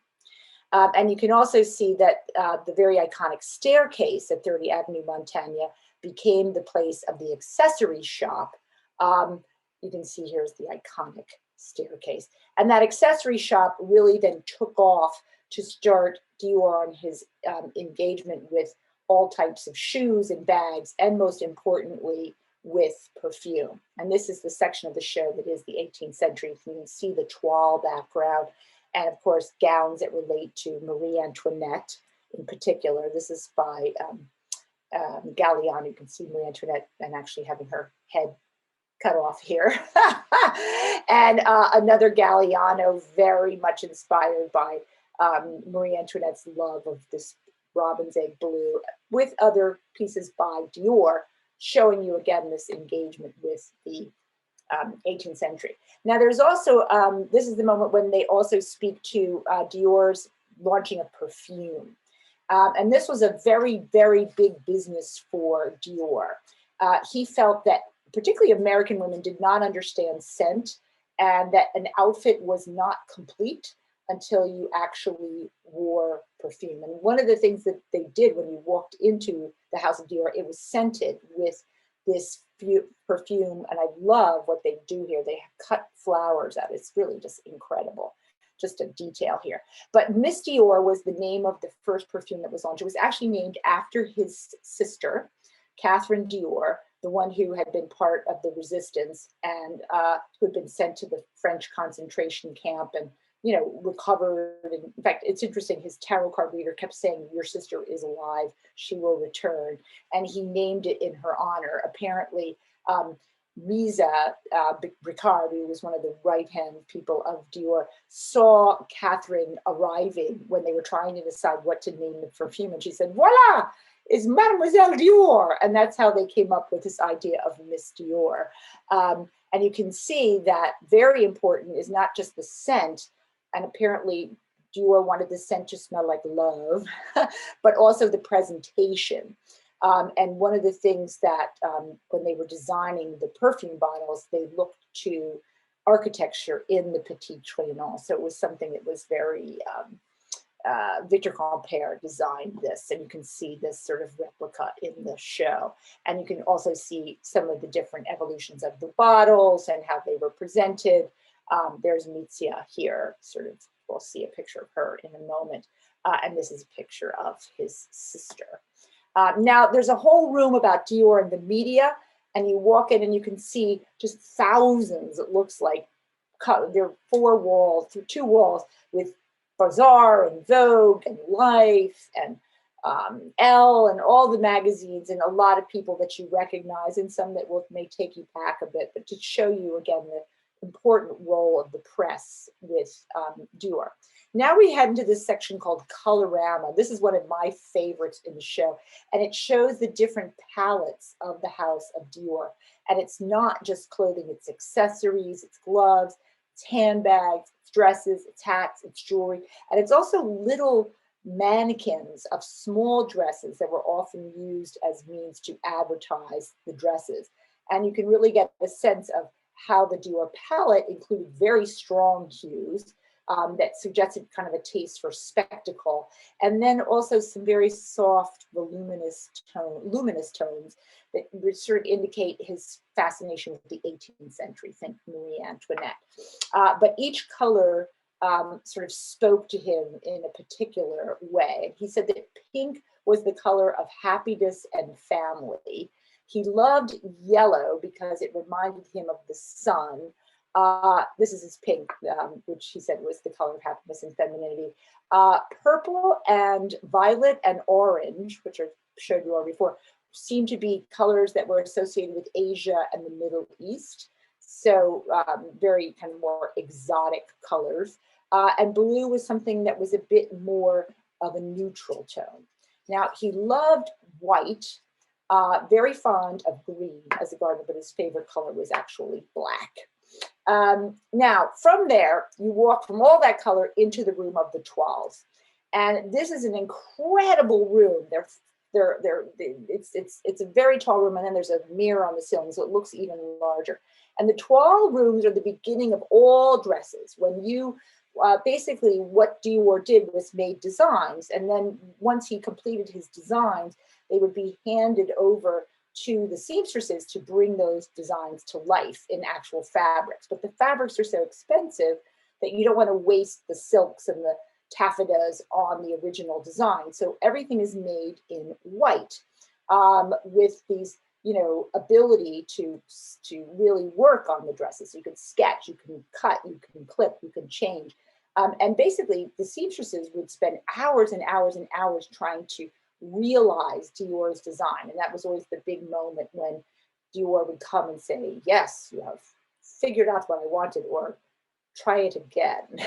And you can also see that the very iconic staircase at 30 Avenue Montaigne became the place of the accessory shop. You can see here's the iconic staircase. And that accessory shop really then took off to start Dior on his engagement with all types of shoes and bags, and most importantly, with perfume. And this is the section of the show that is the 18th century. You can see the toile background, and of course, gowns that relate to Marie Antoinette in particular. This is by Galliano. You can see Marie Antoinette and actually having her head cut off here. And another Galliano, very much inspired by Marie Antoinette's love of this robin's egg blue, with other pieces by Dior, showing you again this engagement with the 18th century. Now there's also, this is the moment when they also speak to Dior's launching of perfume. And this was a very, very big business for Dior. He felt that particularly American women did not understand scent, and that an outfit was not complete until you actually wore perfume. And one of the things that they did when you walked into the House of Dior, it was scented with this perfume. And I love what they do here. They cut flowers out. It's really just incredible. Just a detail here. But Miss Dior was the name of the first perfume that was launched. It was actually named after his sister, Catherine Dior, the one who had been part of the resistance and who had been sent to the French concentration camp and, recovered. And in fact, it's interesting, his tarot card reader kept saying, your sister is alive, she will return. And he named it in her honor. Apparently, Riza Bricard, who was one of the right-hand people of Dior, saw Catherine arriving when they were trying to decide what to name the perfume. And she said, voila, it's Mademoiselle Dior. And that's how they came up with this idea of Miss Dior. And you can see that very important is not just the scent, and apparently Dior wanted the scent to smell like love, but also the presentation. And one of the things that when they were designing the perfume bottles, they looked to architecture in the Petit Trianon. So it was something that was very, Victor Compère designed this, and you can see this sort of replica in the show. And you can also see some of the different evolutions of the bottles and how they were presented. There's Mizia here, sort of, we'll see a picture of her in a moment. And this is a picture of his sister. Now, there's a whole room about Dior and the media, and you walk in and you can see just thousands, it looks like. There are 2 walls with Bazaar and Vogue and Life and Elle and all the magazines, and a lot of people that you recognize, and some that may take you back a bit, but to show you again the important role of the press with Dior. Now we head into this section called Colorama. This is one of my favorites in the show, and it shows the different palettes of the House of Dior. And it's not just clothing, it's accessories, it's gloves, it's handbags, it's dresses, it's hats, it's jewelry, and it's also little mannequins of small dresses that were often used as means to advertise the dresses. And you can really get a sense of how the Dior palette included very strong hues that suggested kind of a taste for spectacle, and then also some very soft, luminous tones that would sort of indicate his fascination with the 18th century, think Marie Antoinette. But each color sort of spoke to him in a particular way. He said that pink was the color of happiness and family. He loved yellow because it reminded him of the sun. This is his pink, which he said was the color of happiness and femininity. Purple and violet and orange, which I showed you all before, seem to be colors that were associated with Asia and the Middle East. So very kind of more exotic colors. And blue was something that was a bit more of a neutral tone. Now, he loved white, very fond of green as a gardener, but his favorite color was actually black. Now, from there, you walk from all that color into the room of the toiles. And this is an incredible room. It's a very tall room, and then there's a mirror on the ceiling, so it looks even larger. And the toile rooms are the beginning of all dresses. When you basically what Dior did was made designs, and then once he completed his designs, they would be handed over to the seamstresses to bring those designs to life in actual fabrics. But the fabrics are so expensive that you don't want to waste the silks and the taffetas on the original design. So everything is made in white with these, ability to really work on the dresses. You can sketch, you can cut, you can clip, you can change. And basically the seamstresses would spend hours and hours and hours trying to realize Dior's design. And that was always the big moment when Dior would come and say, yes, you have figured out what I wanted, or try it again.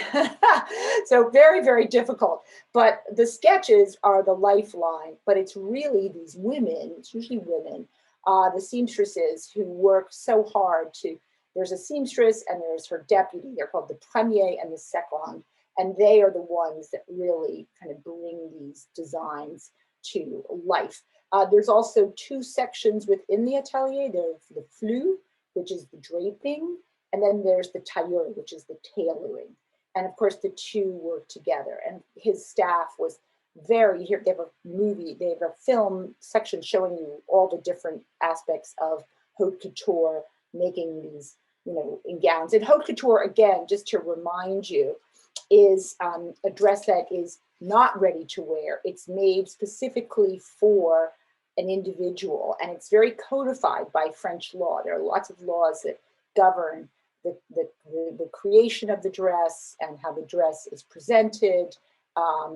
So very, very difficult. But the sketches are the lifeline, but it's really these women, it's usually women, the seamstresses who work so hard there's a seamstress and there's her deputy. They're called the premier and the second. And they are the ones that really kind of bring these designs to life. There's also two sections within the atelier. There's the flou, which is the draping, and then there's the tailleur, which is the tailoring. And of course, the two work together. And his staff was they have a film section showing you all the different aspects of haute couture, making these, in gowns. And haute couture, again, just to remind you, is a dress that is not ready to wear. It's made specifically for an individual, and it's very codified by French law. There are lots of laws that govern the creation of the dress and how the dress is presented.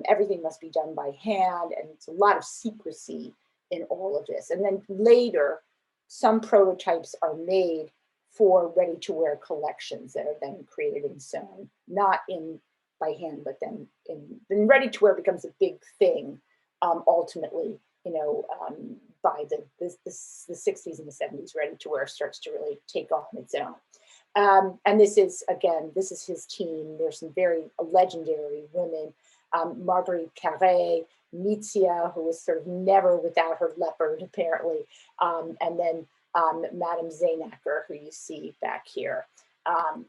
Everything must be done by hand, and it's a lot of secrecy in all of this. And then later, some prototypes are made for ready-to-wear collections that are then created and sewn, not by hand, but then ready-to-wear becomes a big thing ultimately. By the 60s and the 70s, ready-to-wear starts to really take off on its own. And this is his team. There's some very legendary women. Marguerite Carré, Mizia, who was sort of never without her leopard, apparently, and then Madame Zeynacker, who you see back here.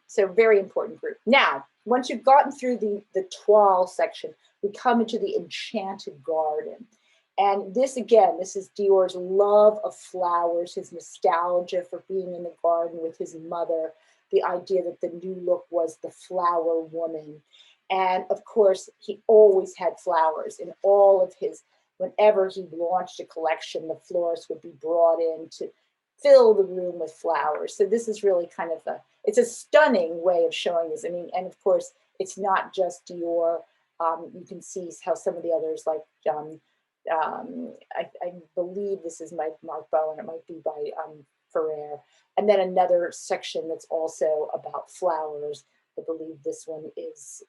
So very important group. Now, once you've gotten through the toile section, we come into the Enchanted Garden. And this is Dior's love of flowers, his nostalgia for being in the garden with his mother, the idea that the new look was the flower woman. And of course, he always had flowers in all of whenever he launched a collection, the florist would be brought in to fill the room with flowers. So this is really kind of it's a stunning way of showing this. I mean, and of course, it's not just Dior. You can see how some of the others, like I believe this is by Mark Bowen, it might be by Ferrer. And then another section that's also about flowers. I believe this one is,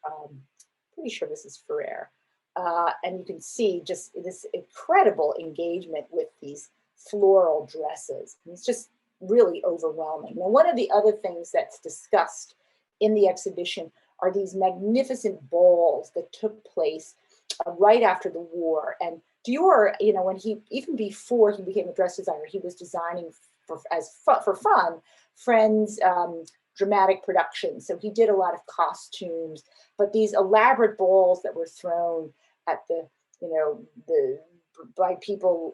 pretty sure this is Ferrer. And you can see just this incredible engagement with these floral dresses. And it's just really overwhelming. Now, one of the other things that's discussed in the exhibition are these magnificent balls that took place right after the war. And Dior, even before he became a dress designer, he was designing for fun, friends' dramatic productions. So he did a lot of costumes, but these elaborate balls that were thrown at by people,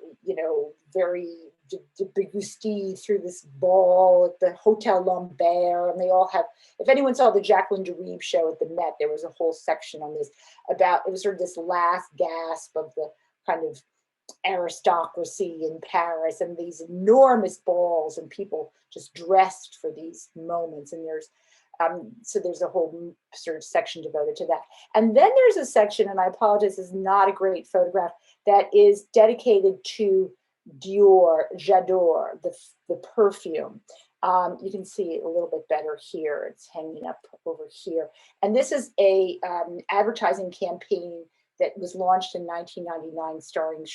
very de through this ball at the Hotel Lambert, and they all have, if anyone saw the Jacqueline Derive show at the Met, there was a whole section on this it was sort of this last gasp of the kind of aristocracy in Paris, and these enormous balls and people just dressed for these moments. And there's a whole sort of section devoted to that. And then there's a section, and I apologize, this is not a great photograph, that is dedicated to Dior, J'adore, the perfume. You can see it a little bit better here. It's hanging up over here. And this is a advertising campaign that was launched in 1999, starring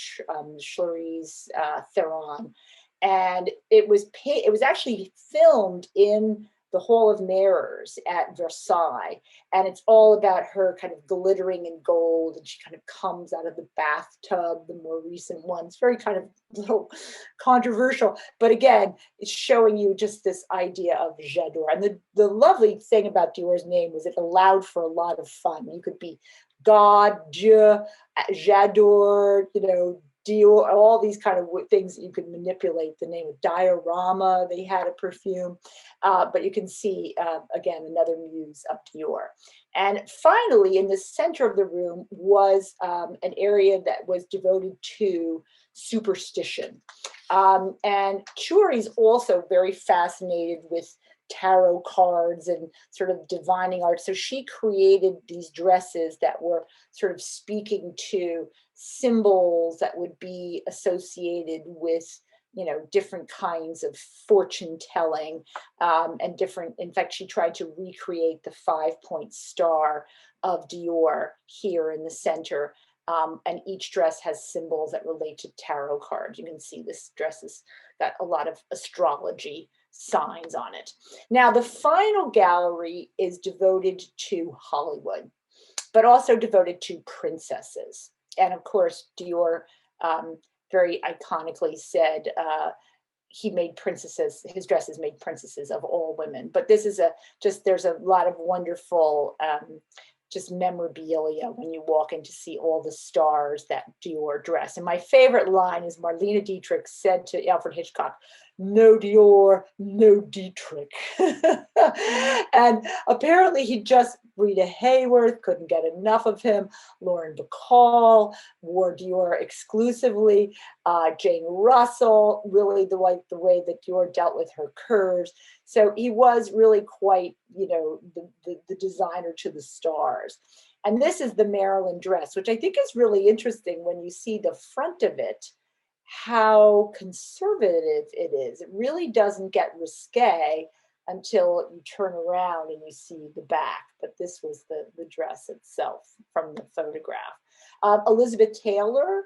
Charlize Theron, and it was actually filmed in the Hall of Mirrors at Versailles. And it's all about her kind of glittering in gold. And she kind of comes out of the bathtub, the more recent ones, very kind of little controversial. But again, it's showing you just this idea of j'adore. And the lovely thing about Dior's name was it allowed for a lot of fun. You could be God, Dieu, j'adore, Dior, all these kind of things that you could manipulate. The name of Diorama, they had a perfume, but you can see, again, another muse of Dior. And finally, in the center of the room was an area that was devoted to superstition. And Chiuri's also very fascinated with tarot cards and sort of divining art. So she created these dresses that were sort of speaking to symbols that would be associated with, different kinds of fortune telling and different. In fact, she tried to recreate the 5-point star of Dior here in the center. And each dress has symbols that relate to tarot cards. You can see this dress has got a lot of astrology signs on it. Now, the final gallery is devoted to Hollywood, but also devoted to princesses. And of course, Dior very iconically said he made princesses, his dresses made princesses of all women. But this is there's a lot of wonderful just memorabilia when you walk in to see all the stars that Dior dress. And my favorite line is Marlene Dietrich said to Alfred Hitchcock, "No Dior, no Dietrich." And apparently he just, Rita Hayworth couldn't get enough of him. Lauren Bacall wore Dior exclusively. Jane Russell, really the way that Dior dealt with her curves. So he was really quite, the designer to the stars. And this is the Marilyn dress, which I think is really interesting when you see the front of it, how conservative it is. It really doesn't get risque until you turn around and you see the back. But this was the dress itself from the photograph. Elizabeth Taylor,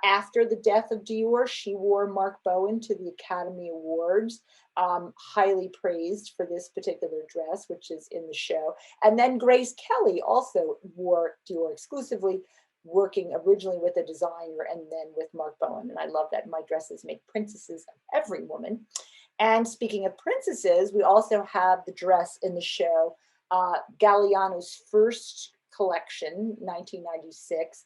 after the death of Dior, she wore Mark Bowen to the Academy Awards, highly praised for this particular dress, which is in the show. And then Grace Kelly also wore Dior exclusively, working originally with a designer and then with Mark Bowen. And I love that. My dresses make princesses of every woman. And speaking of princesses, we also have the dress in the show, Galliano's first collection, 1996,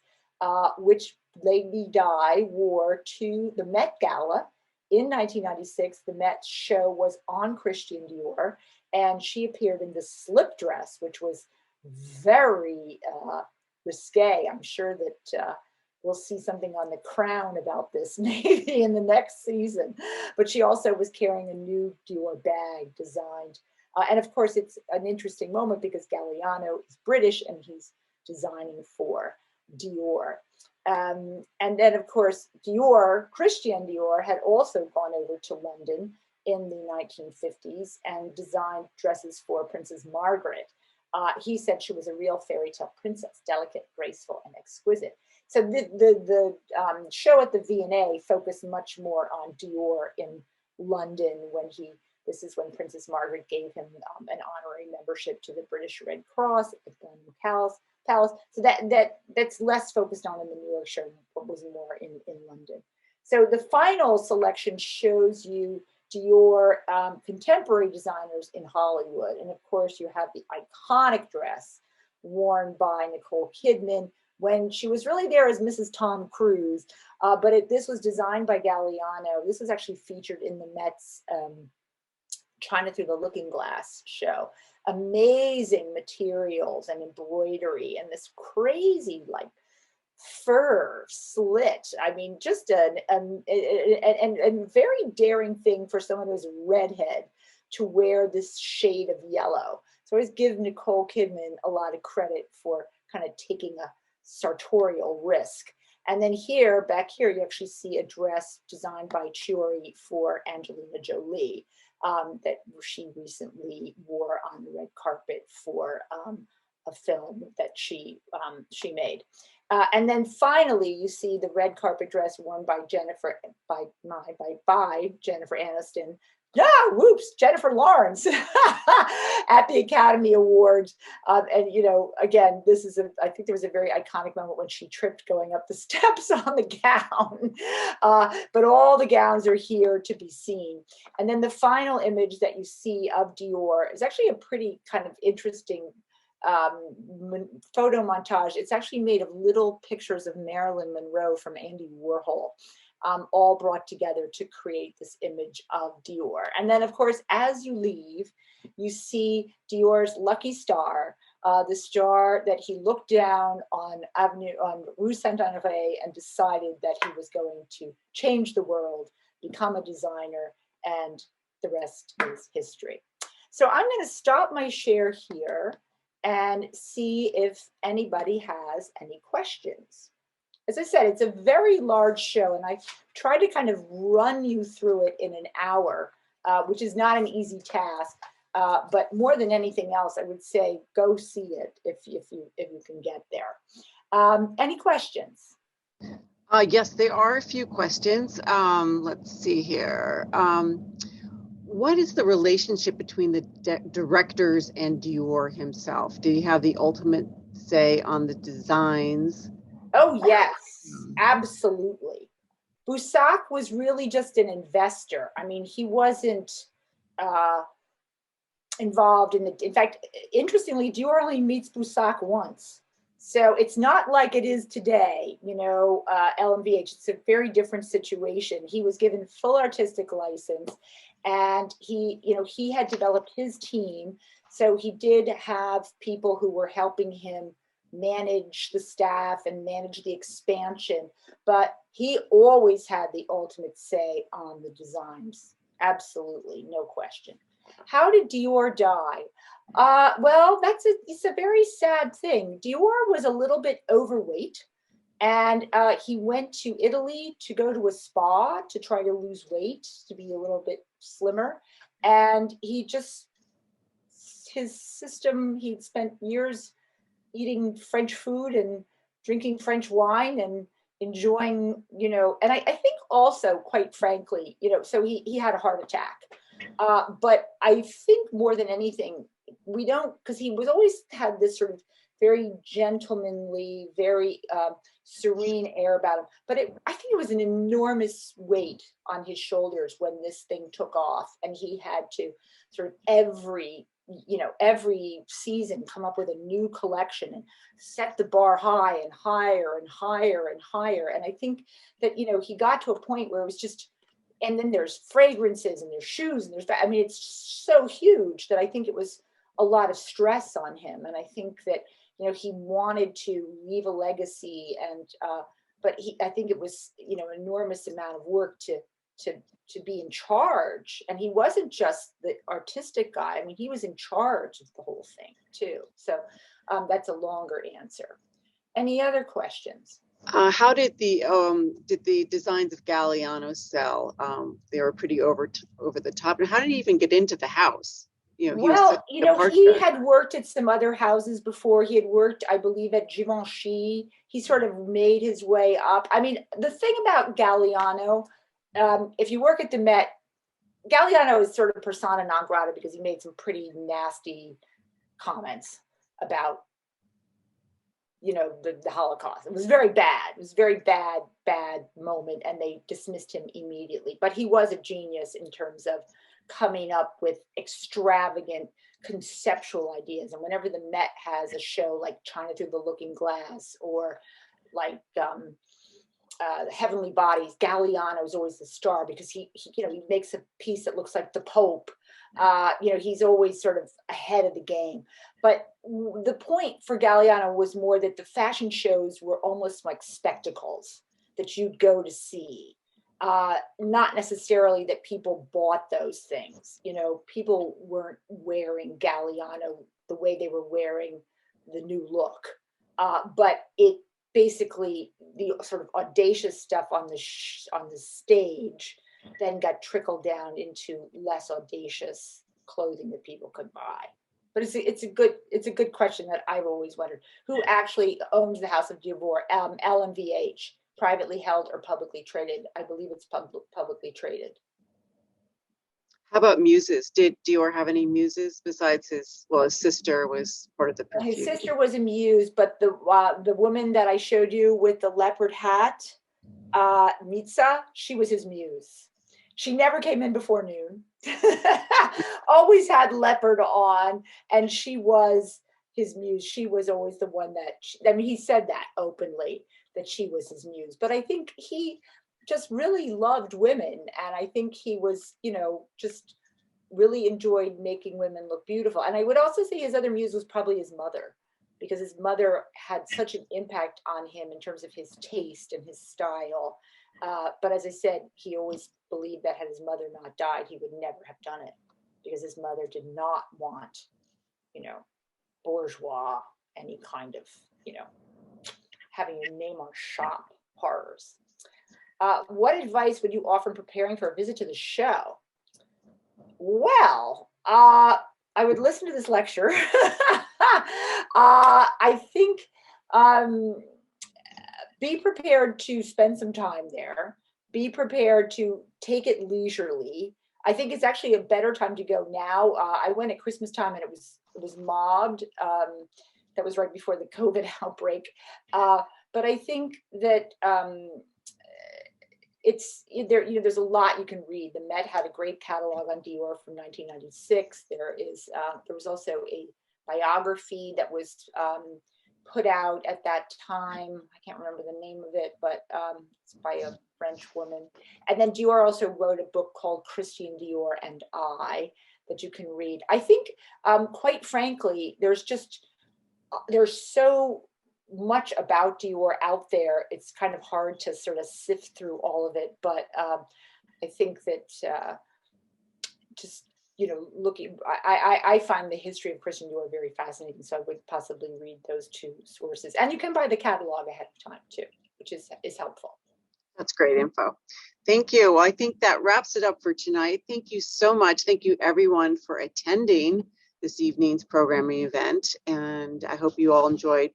which Lady Di wore to the Met Gala in 1996. The Met show was on Christian Dior, and she appeared in the slip dress, which was very risque. I'm sure that we'll see something on the Crown about this maybe in the next season. But she also was carrying a new Dior bag designed. And of course, it's an interesting moment because Galliano is British and he's designing for Dior. And then, of course, Christian Dior had also gone over to London in the 1950s and designed dresses for Princess Margaret. He said she was a real fairy tale princess, delicate, graceful, and exquisite. So the show at the V&A focused much more on Dior in London this is when Princess Margaret gave him an honorary membership to the British Red Cross at the Buckingham Palace. So that's less focused on in the New York show, but was more in London. So the final selection shows you Dior contemporary designers in Hollywood. And of course, you have the iconic dress worn by Nicole Kidman when she was really there as Mrs. Tom Cruise. But this was designed by Galliano. This was actually featured in the Met's China Through the Looking Glass show. Amazing materials and embroidery and this crazy fur slit. I mean, just a very daring thing for someone who's a redhead to wear this shade of yellow. So I always give Nicole Kidman a lot of credit for kind of taking a sartorial risk. And then back here, you actually see a dress designed by Chiuri for Angelina Jolie that she recently wore on the red carpet for a film that she made. And then finally, you see the red carpet dress worn by Jennifer Aniston. Yeah, whoops, Jennifer Lawrence. at the Academy Awards. And, you know, again, this is I think there was a very iconic moment when she tripped going up the steps on the gown. But all the gowns are here to be seen. And then the final image that you see of Dior is actually a pretty kind of interesting photo montage. It's actually made of little pictures of Marilyn Monroe from Andy Warhol, all brought together to create this image of Dior. And then, of course, as you leave, you see Dior's lucky star, the star that he looked down on Rue Saint-Honoré and decided that he was going to change the world, become a designer, and the rest is history. So I'm going to stop my share here and see if anybody has any questions. As I said, it's a very large show, and I tried to kind of run you through it in an hour, which is not an easy task. But more than anything else, I would say go see it if you can get there. Any questions? Yes, there are a few questions. Let's see here. What is the relationship between the directors and Dior himself? Did he have the ultimate say on the designs? Oh, yes, absolutely. Boussac was really just an investor. I mean, he wasn't involved in in fact, interestingly, Dior only meets Boussac once. So it's not like it is today, you know, LMVH. It's a very different situation. He was given full artistic license, and he had developed his team. So he did have people who were helping him manage the staff and manage the expansion, but he always had the ultimate say on the designs. Absolutely, no question. How did Dior die? Well, it's a very sad thing. Dior was a little bit overweight, and he went to Italy to go to a spa to try to lose weight, to be a little bit slimmer. And his system, he'd spent years eating French food and drinking French wine and enjoying, and I think also, quite frankly, so he had a heart attack. But I think more than anything, because he was always had this sort of very gentlemanly, very serene air about him. But I think it was an enormous weight on his shoulders when this thing took off, and he had to sort of every season come up with a new collection and set the bar high and higher and higher and higher. And I think that, he got to a point where it was just, and then there's fragrances and there's shoes and it's so huge that I think it was a lot of stress on him. And I think that, he wanted to leave a legacy, and but I think it was, an enormous amount of work to be in charge. And he wasn't just the artistic guy. I mean, he was in charge of the whole thing too. So that's a longer answer. Any other questions? How did the designs of Galliano sell? They were pretty over the top. And how did he even get into the house? He had worked at some other houses before. He had worked, I believe, at Givenchy. He sort of made his way up. I mean, the thing about Galliano, if you work at the Met, Galliano is sort of persona non grata because he made some pretty nasty comments about, the Holocaust. It was very bad. It was a very bad moment, and they dismissed him immediately. But he was a genius in terms of coming up with extravagant conceptual ideas. And whenever the Met has a show like China Through the Looking Glass, or like Heavenly Bodies, Galliano is always the star because he makes a piece that looks like the Pope. He's always sort of ahead of the game. But the point for Galliano was more that the fashion shows were almost like spectacles that you'd go to see. Not necessarily that people bought those things. People weren't wearing Galliano the way they were wearing the new look. But it basically, the sort of audacious stuff on the stage then got trickled down into less audacious clothing that people could buy. But it's a good question that I've always wondered. Who actually owns the House of Dior? LMVH, privately held or publicly traded? I believe it's publicly traded. How about muses? Did Dior have any muses besides his sister was part of the His perfume? sister was a muse, but the woman that I showed you with the leopard hat, Nitsa, she was his muse. She never came in before noon. Always had leopard on, and she was his muse. She was always the one that, I mean, he said that openly, that she was his muse. But I think he just really loved women, and I think he was, just really enjoyed making women look beautiful. And I would also say his other muse was probably his mother, because his mother had such an impact on him in terms of his taste and his style. But as I said, he always believed that had his mother not died, he would never have done it, because his mother did not want, bourgeois, any kind of, having your name on shop horrors. What advice would you offer in preparing for a visit to the show? Well, I would listen to this lecture. I think be prepared to spend some time there. Be prepared to take it leisurely. I think it's actually a better time to go now. I went at Christmas time and it was mobbed. That was right before the COVID outbreak. But I think that it's there. There's a lot you can read. The Met had a great catalog on Dior from 1996. There was also a biography that was put out at that time. I can't remember the name of it, but it's by a French woman. And then Dior also wrote a book called Christian Dior and I that you can read. I think, quite frankly, there's so much about Dior out there. It's kind of hard to sort of sift through all of it. But I think that just looking, I find the history of Christian Dior very fascinating. So I would possibly read those two sources, and you can buy the catalog ahead of time too, which is helpful. That's great info. Thank you. Well, I think that wraps it up for tonight. Thank you so much. Thank you everyone for attending this evening's programming event. And I hope you all enjoyed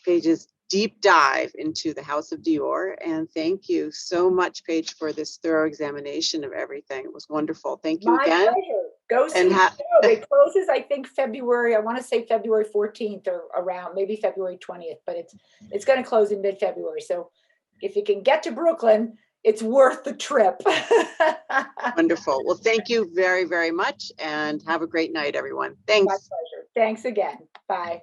Paige's deep dive into the House of Dior. And thank you so much, Paige, for this thorough examination of everything. It was wonderful. Thank you My again. pleasure. Go see the show. It closes, I think, February. I want to say February 14th or around, maybe February 20th, but it's going to close in mid-February. So if you can get to Brooklyn, it's worth the trip. Wonderful. Well, thank you very, very much, and have a great night, everyone. Thanks. My pleasure. Thanks again. Bye.